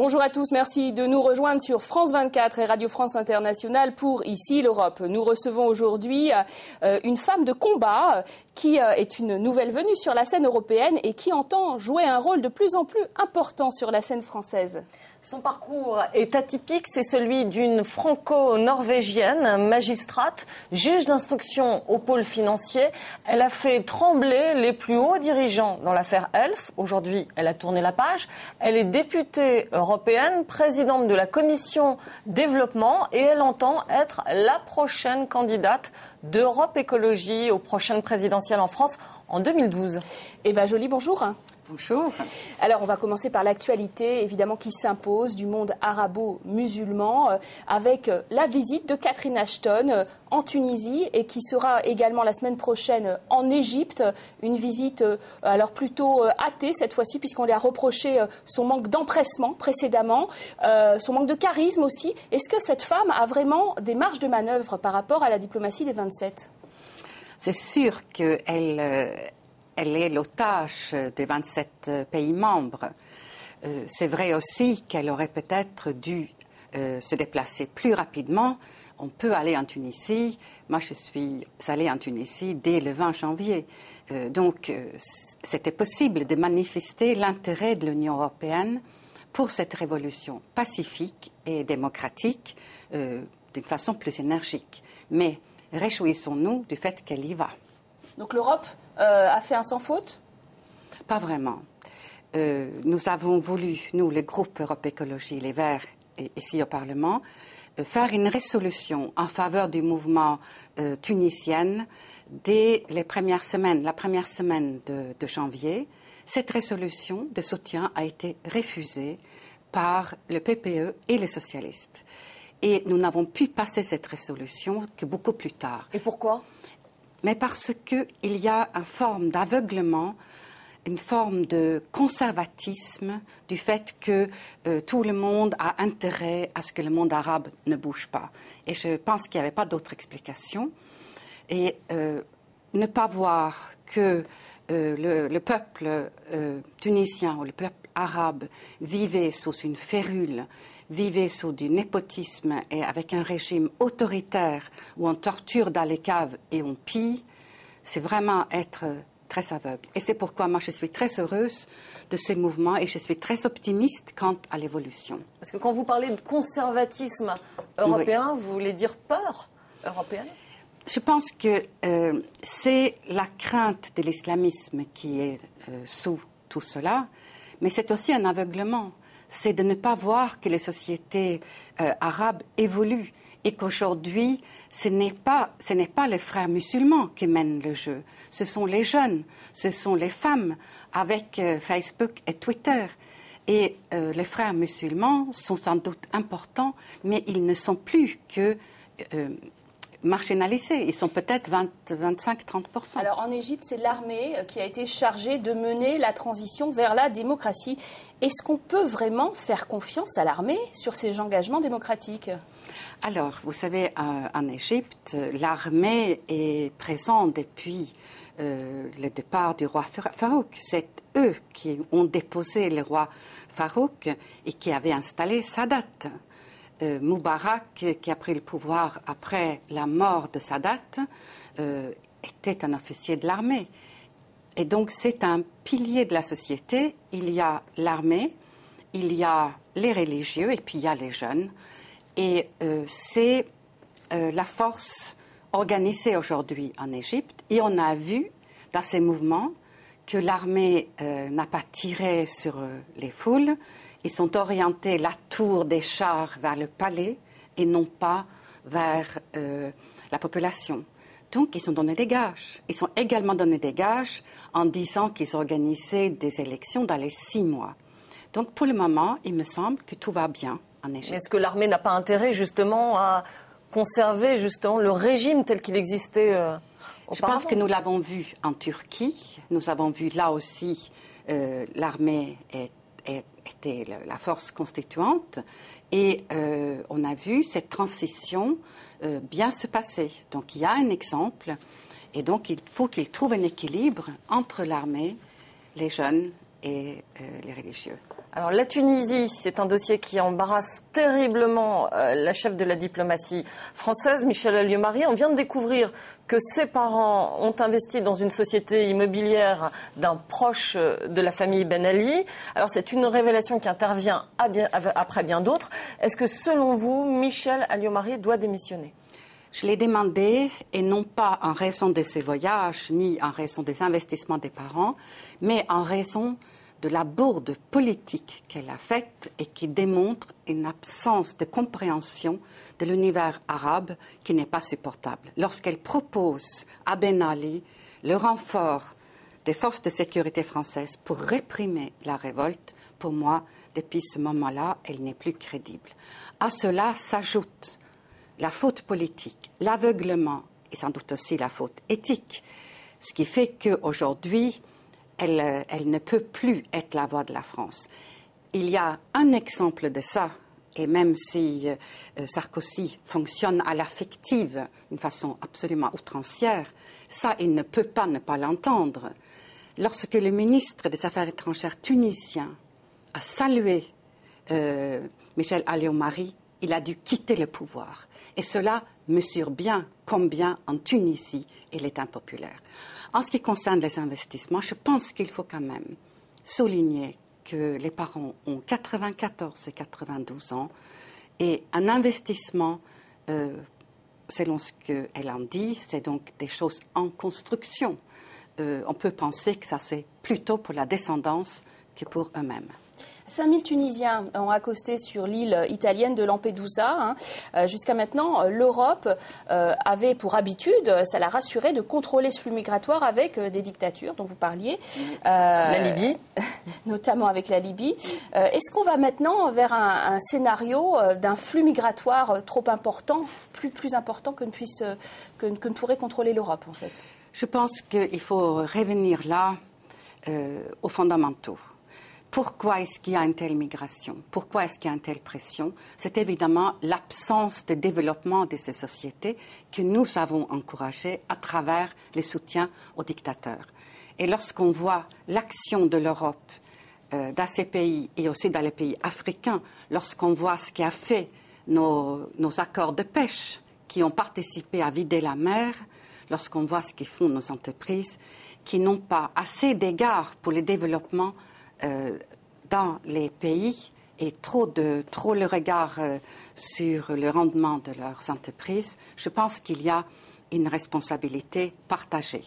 Bonjour à tous, merci de nous rejoindre sur France 24 et Radio France Internationale pour Ici l'Europe. Nous recevons aujourd'hui une femme de combat qui est une nouvelle venue sur la scène européenne et qui entend jouer un rôle de plus en plus important sur la scène française. Son parcours est atypique, c'est celui d'une franco-norvégienne, magistrate, juge d'instruction au pôle financier. Elle a fait trembler les plus hauts dirigeants dans l'affaire Elf. Aujourd'hui, elle a tourné la page. Elle est députée européenne, présidente de la commission développement et elle entend être la prochaine candidate d'Europe Écologie aux prochaines présidentielles en France en 2012. Eva Joly, bonjour. Bonjour. Alors, on va commencer par l'actualité, évidemment, qui s'impose du monde arabo-musulman, avec la visite de Catherine Ashton en Tunisie et qui sera également la semaine prochaine en Égypte. Une visite, alors plutôt hâtée cette fois-ci, puisqu'on lui a reproché son manque d'empressement précédemment, son manque de charisme aussi. Est-ce que cette femme a vraiment des marges de manœuvre par rapport à la diplomatie des 27 ? C'est sûr qu'elle elle est l'otage des 27 pays membres. C'est vrai aussi qu'elle aurait peut-être dû se déplacer plus rapidement. On peut aller en Tunisie. Moi, je suis allée en Tunisie dès le 20 janvier. Donc, c'était possible de manifester l'intérêt de l'Union européenne pour cette révolution pacifique et démocratique d'une façon plus énergique. Mais réjouissons-nous du fait qu'elle y va. Donc l'Europe a fait un sans faute ? Pas vraiment. Nous avons voulu, nous, le groupe Europe Écologie, les Verts, ici au Parlement, faire une résolution en faveur du mouvement tunisien dès la première semaine de janvier. Cette résolution de soutien a été refusée par le PPE et les socialistes. Et nous n'avons pu passer cette résolution que beaucoup plus tard. Et pourquoi ? Mais parce qu'il y a une forme d'aveuglement, une forme de conservatisme du fait que tout le monde a intérêt à ce que le monde arabe ne bouge pas. Et je pense qu'il n'y avait pas d'autre explication. Et ne pas voir que le peuple tunisien ou le peuple arabe vivait sous une férule, vivait sous du népotisme et avec un régime autoritaire où on torture dans les caves et on pille, c'est vraiment être très aveugle. Et c'est pourquoi moi je suis très heureuse de ces mouvements et je suis très optimiste quant à l'évolution. Parce que quand vous parlez de conservatisme européen, vous voulez dire peur européenne ? Je pense que c'est la crainte de l'islamisme qui est sous tout cela, mais c'est aussi un aveuglement. C'est de ne pas voir que les sociétés arabes évoluent et qu'aujourd'hui, ce n'est pas les frères musulmans qui mènent le jeu. Ce sont les jeunes, ce sont les femmes avec Facebook et Twitter. Et les frères musulmans sont sans doute importants, mais ils ne sont plus que marginalisés. Ils sont peut-être 25-30%. Alors en Égypte, c'est l'armée qui a été chargée de mener la transition vers la démocratie. Est-ce qu'on peut vraiment faire confiance à l'armée sur ses engagements démocratiques ? Alors, vous savez, en Égypte, l'armée est présente depuis le départ du roi Farouk. C'est eux qui ont déposé le roi Farouk et qui avaient installé Sadat. Moubarak, qui a pris le pouvoir après la mort de Sadat, était un officier de l'armée. Et donc, c'est un pilier de la société. Il y a l'armée, il y a les religieux et puis il y a les jeunes. Et c'est la force organisée aujourd'hui en Égypte. Et on a vu dans ces mouvements que l'armée n'a pas tiré sur les foules. Ils sont orientés la tour des chars vers le palais et non pas vers la population. Donc, ils ont donné des gages. Ils ont également donné des gages en disant qu'ils organisaient des élections dans les 6 mois. Donc, pour le moment, il me semble que tout va bien en Égypte. Est-ce que l'armée n'a pas intérêt, justement, à conserver, justement, le régime tel qu'il existait auparavant ? Je pense que nous l'avons vu en Turquie. Nous avons vu là aussi l'armée était la force constituante et on a vu cette transition bien se passer. Donc il y a un exemple et donc il faut qu'il trouve un équilibre entre l'armée, les jeunes et les religieux. Alors la Tunisie, c'est un dossier qui embarrasse terriblement la chef de la diplomatie française, Michèle Alliot-Marie. On vient de découvrir que ses parents ont investi dans une société immobilière d'un proche de la famille Ben Ali. Alors c'est une révélation qui intervient après bien d'autres. Est-ce que selon vous, Michèle Alliot-Marie doit démissionner ? Je l'ai demandé, et non pas en raison de ses voyages, ni en raison des investissements des parents, mais en raison de la bourde politique qu'elle a faite et qui démontre une absence de compréhension de l'univers arabe qui n'est pas supportable. Lorsqu'elle propose à Ben Ali le renfort des forces de sécurité françaises pour réprimer la révolte, pour moi, depuis ce moment-là, elle n'est plus crédible. À cela s'ajoute la faute politique, l'aveuglement et sans doute aussi la faute éthique, ce qui fait qu'aujourd'hui, elle ne peut plus être la voix de la France. Il y a un exemple de ça, et même si Sarkozy fonctionne à l'affective d'une façon absolument outrancière, ça, il ne peut pas ne pas l'entendre. Lorsque le ministre des Affaires étrangères tunisien a salué Michèle Alliot-Marie, il a dû quitter le pouvoir. Et cela mesure bien combien en Tunisie il est impopulaire. En ce qui concerne les investissements, je pense qu'il faut quand même souligner que les parents ont 94 et 92 ans et un investissement, selon ce qu'elle en dit, c'est donc des choses en construction. On peut penser que ça c'est plutôt pour la descendance que pour eux-mêmes. 5000 Tunisiens ont accosté sur l'île italienne de Lampedusa. Jusqu'à maintenant, l'Europe avait pour habitude, ça l'a rassuré, de contrôler ce flux migratoire avec des dictatures dont vous parliez. La Libye. Notamment avec la Libye. Est-ce qu'on va maintenant vers un scénario d'un flux migratoire trop important, plus important que ne pourrait contrôler l'Europe, en fait? Je pense qu'il faut revenir là aux fondamentaux. Pourquoi est-ce qu'il y a une telle migration? Pourquoi est-ce qu'il y a une telle pression? C'est évidemment l'absence de développement de ces sociétés que nous avons encouragées à travers le soutien aux dictateurs. Et lorsqu'on voit l'action de l'Europe dans ces pays et aussi dans les pays africains, lorsqu'on voit ce qu'a fait nos accords de pêche qui ont participé à vider la mer, lorsqu'on voit ce qu'ils font nos entreprises qui n'ont pas assez d'égards pour le développement dans les pays et trop le regard sur le rendement de leurs entreprises, je pense qu'il y a une responsabilité partagée.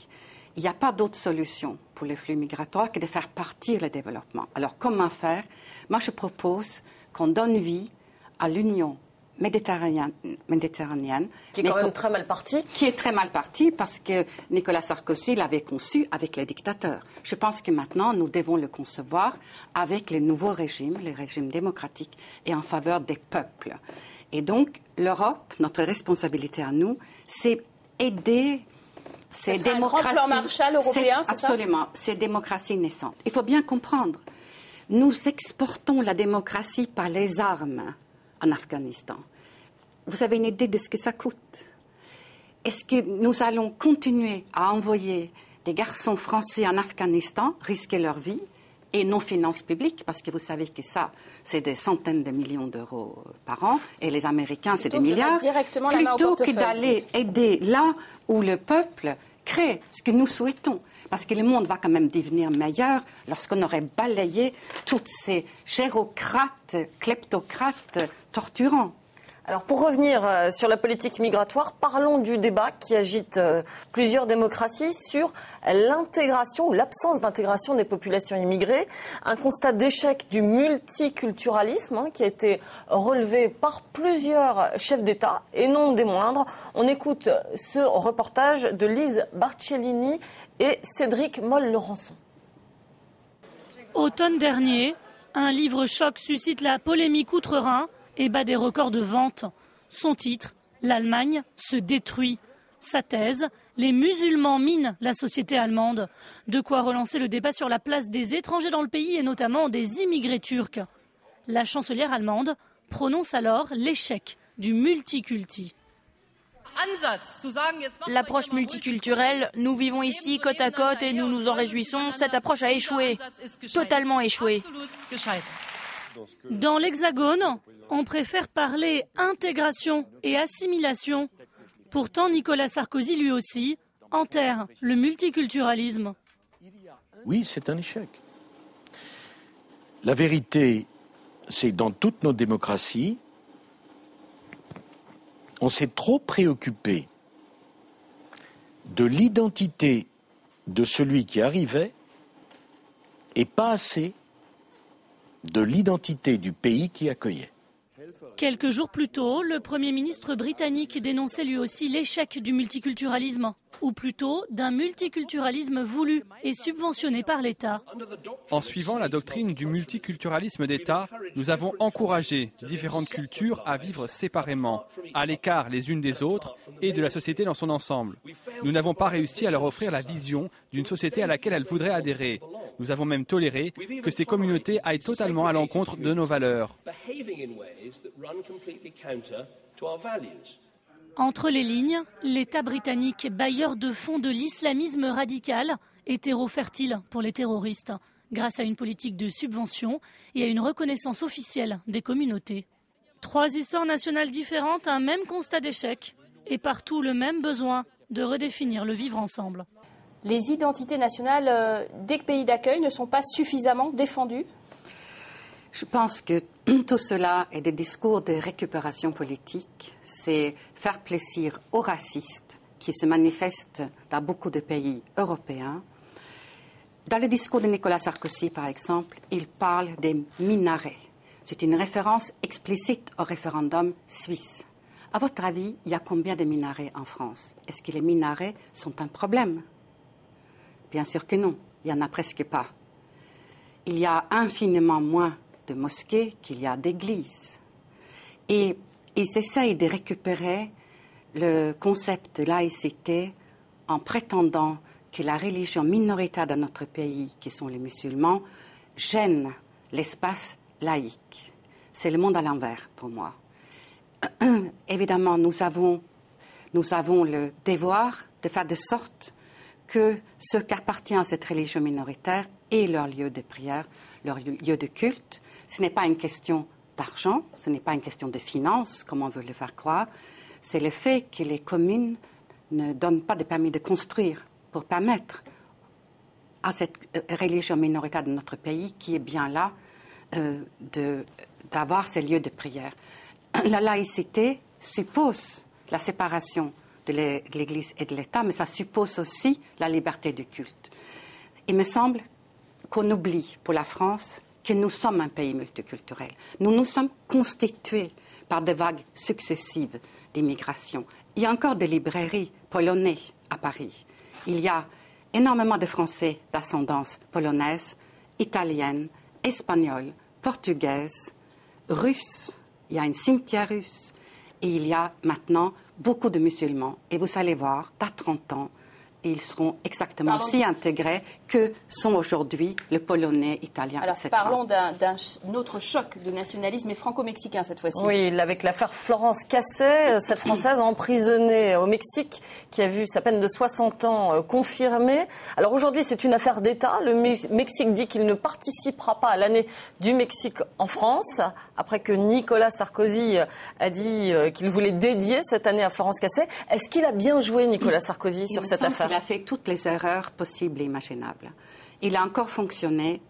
Il n'y a pas d'autre solution pour les flux migratoires que de faire partir le développement. Alors comment faire? Moi je propose qu'on donne vie à l'Union méditerranéenne. Qui est quand même très mal partie. Qui est très mal partie parce que Nicolas Sarkozy l'avait conçu avec les dictateurs. Je pense que maintenant, nous devons le concevoir avec les nouveaux régimes, les régimes démocratiques et en faveur des peuples. Et donc, l'Europe, notre responsabilité à nous, c'est aider ces démocraties. Un grand plan Marshall européen, c'est ça? Absolument, ces démocraties naissantes. Il faut bien comprendre, nous exportons la démocratie par les armes en Afghanistan. Vous avez une idée de ce que ça coûte? Est-ce que nous allons continuer à envoyer des garçons français en Afghanistan, risquer leur vie, et nos finances publiques, parce que vous savez que ça, c'est des centaines de millions d'euros par an, et les Américains, c'est des milliards, plutôt que d'aller aider là où le peuple crée ce que nous souhaitons. Parce que le monde va quand même devenir meilleur lorsqu'on aurait balayé toutes ces gérocrates, kleptocrates torturants. Alors pour revenir sur la politique migratoire, parlons du débat qui agite plusieurs démocraties sur l'intégration ou l'absence d'intégration des populations immigrées. Un constat d'échec du multiculturalisme qui a été relevé par plusieurs chefs d'État et non des moindres. On écoute ce reportage de Lise Barcellini et Cédric Moll-Laurençon. Automne dernier, un livre-choc suscite la polémique outre-Rhin et bat des records de vente. Son titre, l'Allemagne se détruit. Sa thèse, les musulmans minent la société allemande. De quoi relancer le débat sur la place des étrangers dans le pays et notamment des immigrés turcs. La chancelière allemande prononce alors l'échec du multiculti. L'approche multiculturelle, nous vivons ici côte à côte et nous nous en réjouissons, cette approche a échoué, totalement échoué. Dans l'Hexagone, on préfère parler intégration et assimilation. Pourtant, Nicolas Sarkozy, lui aussi, enterre le multiculturalisme. Oui, c'est un échec. La vérité, c'est dans toutes nos démocraties, on s'est trop préoccupé de l'identité de celui qui arrivait et pas assez de l'identité du pays qui accueillait. Quelques jours plus tôt, le Premier ministre britannique dénonçait lui aussi l'échec du multiculturalisme, ou plutôt d'un multiculturalisme voulu et subventionné par l'État. En suivant la doctrine du multiculturalisme d'État, nous avons encouragé différentes cultures à vivre séparément, à l'écart les unes des autres et de la société dans son ensemble. Nous n'avons pas réussi à leur offrir la vision d'une société à laquelle elles voudraient adhérer. Nous avons même toléré que ces communautés aillent totalement à l'encontre de nos valeurs. Entre les lignes, l'État britannique, bailleur de fonds de l'islamisme radical, est terreau fertile pour les terroristes, grâce à une politique de subvention et à une reconnaissance officielle des communautés. 3 histoires nationales différentes, un même constat d'échec, et partout le même besoin de redéfinir le vivre ensemble. Les identités nationales des pays d'accueil ne sont pas suffisamment défendues? Je pense que tout cela est des discours de récupération politique. C'est faire plaisir aux racistes qui se manifestent dans beaucoup de pays européens. Dans le discours de Nicolas Sarkozy, par exemple, il parle des minarets. C'est une référence explicite au référendum suisse. À votre avis, il y a combien de minarets en France? Est-ce que les minarets sont un problème? Bien sûr que non, il n'y en a presque pas. Il y a infiniment moins de mosquées qu'il y a d'églises. Et ils essayent de récupérer le concept de laïcité en prétendant que la religion minoritaire dans notre pays, qui sont les musulmans, gêne l'espace laïque. C'est le monde à l'envers pour moi. Évidemment, nous avons le devoir de faire de sorte que ceux qui appartiennent à cette religion minoritaire aient leur lieu de prière, leur lieu de culte. Ce n'est pas une question d'argent, ce n'est pas une question de finances, comme on veut le faire croire. C'est le fait que les communes ne donnent pas de permis de construire pour permettre à cette religion minoritaire de notre pays, qui est bien là, d'avoir ces lieux de prière. La laïcité suppose la séparation de l'Église et de l'État, mais ça suppose aussi la liberté de culte. Il me semble qu'on oublie pour la France que nous sommes un pays multiculturel. Nous nous sommes constitués par des vagues successives d'immigration. Il y a encore des librairies polonais à Paris. Il y a énormément de Français d'ascendance polonaise, italienne, espagnole, portugaise, russe. Il y a un cimetière russe et il y a maintenant beaucoup de musulmans. Et vous allez voir, dans 30 ans, ils seront exactement aussi intégrés que sont aujourd'hui le polonais, italien, Alors, etc. Parlons d'un autre choc de nationalisme, et franco-mexicain cette fois-ci. Oui, avec l'affaire Florence Cassé, cette Française emprisonnée au Mexique qui a vu sa peine de 60 ans confirmée. Alors aujourd'hui, c'est une affaire d'État. Le Mexique dit qu'il ne participera pas à l'année du Mexique en France, après que Nicolas Sarkozy a dit qu'il voulait dédier cette année à Florence Cassé. Est-ce qu'il a bien joué, Nicolas Sarkozy, sur cette affaire ? Il a fait toutes les erreurs possibles et imaginables. Il a encore fonctionné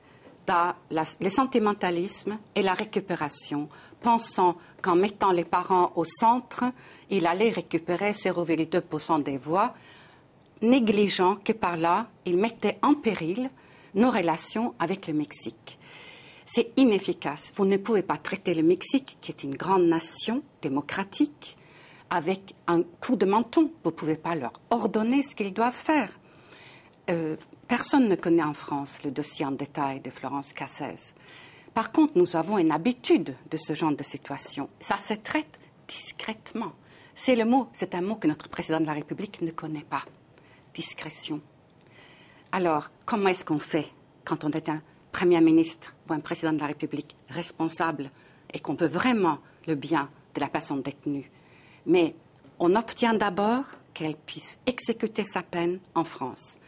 dans le sentimentalisme et la récupération, pensant qu'en mettant les parents au centre, il allait récupérer 0,2% des voix, négligeant que par là, il mettait en péril nos relations avec le Mexique. C'est inefficace. Vous ne pouvez pas traiter le Mexique, qui est une grande nation démocratique, avec un coup de menton. Vous ne pouvez pas leur ordonner ce qu'ils doivent faire. Personne ne connaît en France le dossier en détail de Florence Cassé. Par contre, nous avons une habitude de ce genre de situation. Ça se traite discrètement. C'est un mot que notre président de la République ne connaît pas. Discrétion. Alors, comment est-ce qu'on fait quand on est un Premier ministre ou un président de la République responsable et qu'on veut vraiment le bien de la personne détenue? Mais on obtient d'abord qu'elle puisse exécuter sa peine en France.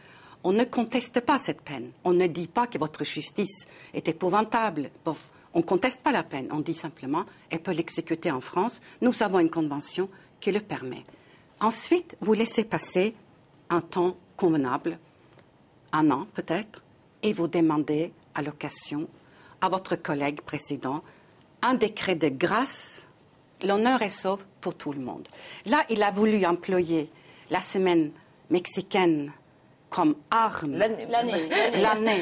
On ne conteste pas cette peine. On ne dit pas que votre justice est épouvantable. Bon, On ne conteste pas la peine, on dit simplement elle peut l'exécuter en France. Nous avons une convention qui le permet. Ensuite, vous laissez passer un temps convenable, 1 an peut-être, et vous demandez à l'occasion à votre collègue président un décret de grâce. L'honneur est sauf pour tout le monde. Là, il a voulu employer la semaine mexicaine comme arme. L'année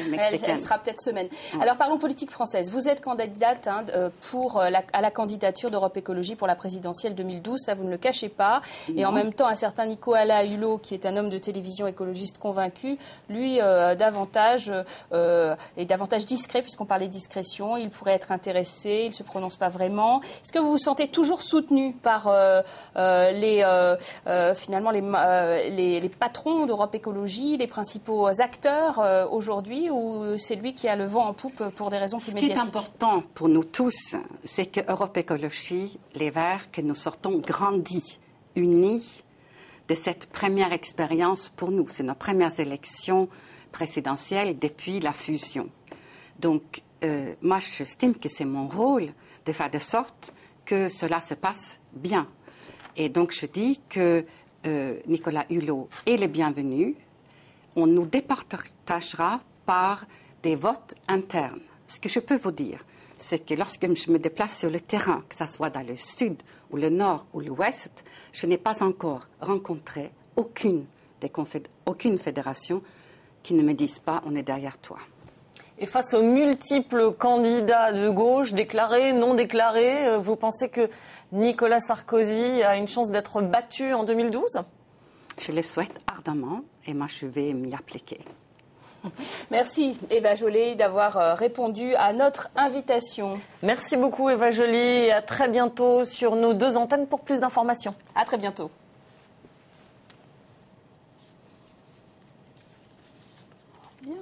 mexicaine. Elle sera peut-être semaine. Alors parlons politique française. Vous êtes candidate à la candidature d'Europe Écologie pour la présidentielle 2012, ça vous ne le cachez pas. Et en même temps, un certain Nicolas Hulot, qui est un homme de télévision écologiste convaincu, lui est davantage discret, puisqu'on parlait de discrétion. Il pourrait être intéressé, il ne se prononce pas vraiment. Est-ce que vous vous sentez toujours soutenu par les patrons d'Europe Écologie, les principaux acteurs aujourd'hui, ou c'est lui qui a le vent en poupe pour des raisons plus médiatiques? Ce qui est important pour nous tous, c'est que Europe Écologie, les Verts, que nous sortons grandis, unis de cette première expérience pour nous. C'est nos premières élections présidentielles depuis la fusion. Donc, moi, j'estime que c'est mon rôle de faire de sorte que cela se passe bien. Et donc, je dis que Nicolas Hulot est le bienvenu. On nous départagera par des votes internes. Ce que je peux vous dire, c'est que lorsque je me déplace sur le terrain, que ce soit dans le sud ou le nord ou l'ouest, je n'ai pas encore rencontré aucune fédération qui ne me dise pas « on est derrière toi ». Et face aux multiples candidats de gauche, déclarés, non déclarés, vous pensez que Nicolas Sarkozy a une chance d'être battu en 2012 ? Je le souhaite ardemment et moi je vais m'y appliquer. Merci Eva Joly d'avoir répondu à notre invitation. Merci beaucoup Eva Joly et à très bientôt sur nos 2 antennes pour plus d'informations. À très bientôt. C'est bien.